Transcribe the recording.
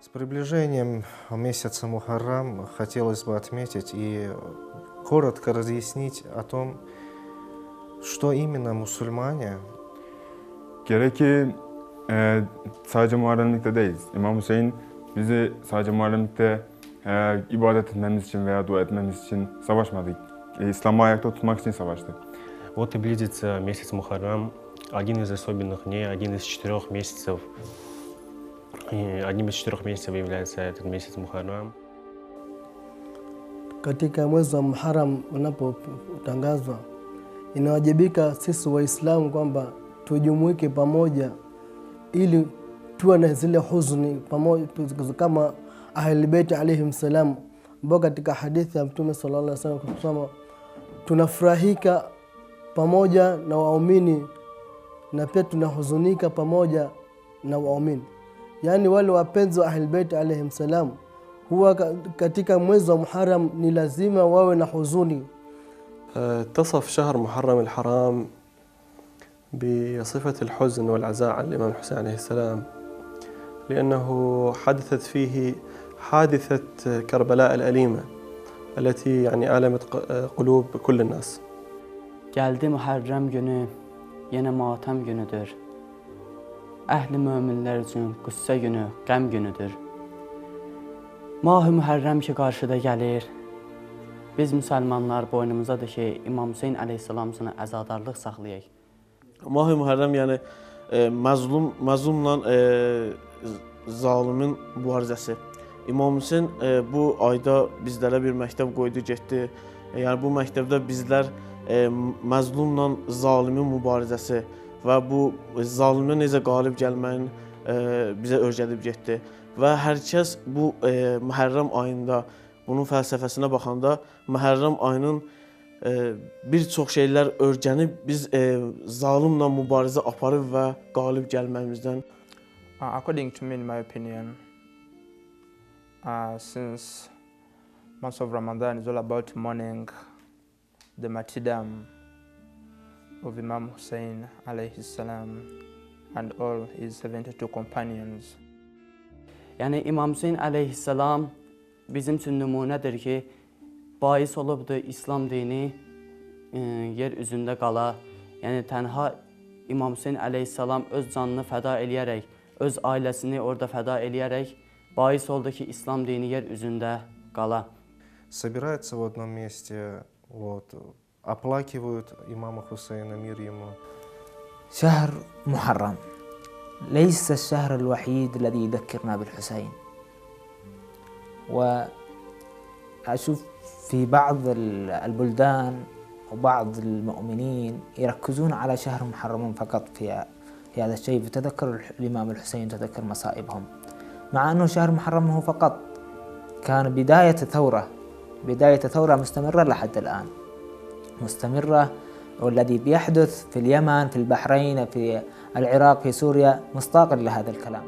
С приближением месяца Мухаррам хотелось бы отметить и коротко разъяснить о том, что именно мусульмане. Gerek ki sadece Muharremlikte değil. İmam Hüseyin bizi sadece Muharremlikte ibadet etmemiz için veya dua etmemiz için savaşmadı. İslam'ı ayakta tutmak için savaştı. Вот и близится месяц Мухаррам, один из особенных дней, один из 4 месяцев. И одним из 4 месяцев является этот месяц Мухаррам. Katika mwezi wa Muharram unapotangazwa, inawajibika sisi Waislamu kwamba tujumuike pamoja ili tuwe na zile huzuni pamoja kama Ahlul Bait alayhim salam, ambao katika hadithi ya Mtume sallallahu alaihi wasallam kusema tunafurahika pamoja na waumini na pia tunahuzunika pamoja na waumini. Yani wale wapenzi wa Ahlul Bait alayhim salam huwa katika mwezi wa Muharram ni lazima wawe na huzuni. تصف شهر محرم الحرام بصفة الحزن والعزاء على الإمام الحسين عليه السلام، لأنه حدثت فيه حادثة كربلاء الأليمة التي يعني ألمت قلوب كل الناس. Geldi Muharrem günü, yine matem günüdür. Ehli müminler için qüssə günü, qəm günüdür. Mah-ı Muharrem ki qarşıda gəlir, biz müsəlmanlar boynumuzadır ki, İmam Hüseyin aleyhissalam üçün əzadarlıq saxlayaq. Mah-ı Muharrem yəni məzlumla zalimin mübarizəsi. İmam Hüseyin bu ayda bizlərə bir məktəb qoydu, getdi. Yəni bu məktəbdə bizlər məzlumla zalimin mübarizəsi və bu zalimə necə qalib gəlməyin bizə öyrədib getdi. Və hər kəs bu Muharrem ayında bunun fəlsəfəsinə baxanda Muharrem ayının bir çox şeylər öyrənib biz zalimlə mübarizə aparıb və qalib gəlməyimizdən. According to me, in my opinion, since month of Ramadan is all about mourning the martyrdom of Imam Hussein alayhi salam and all his 72 companions. Yəni İmam Hüseyin aleyhissalam bizim üçün nümunədir ki, bais olubdur İslam dini yer üzündə qala. Yəni tənha İmam Hüseyin aleyhissalam öz canını fəda eləyərək, öz ailəsini orada fəda eləyərək bais oldu ki, İslam dini yer üzündə qala. Собираются в одном месте, оплакивают имама Хусейна, мир ему. شهر محرم ليس الشهر الوحيد الذي يذكرنا بالحسين. وأشوف في بعض البلدان وبعض المؤمنين يركزون على شهر محرم فقط في هذا الشيء، فتذكر الإمام الحسين، تذكر مصائبهم، مع أنه شهر محرم هو فقط كان بداية ثورة مستمرة لحد الآن، مستمرة، والذي بيحدث في اليمن، في البحرين، في العراق، في سوريا مصداقا لهذا الكلام.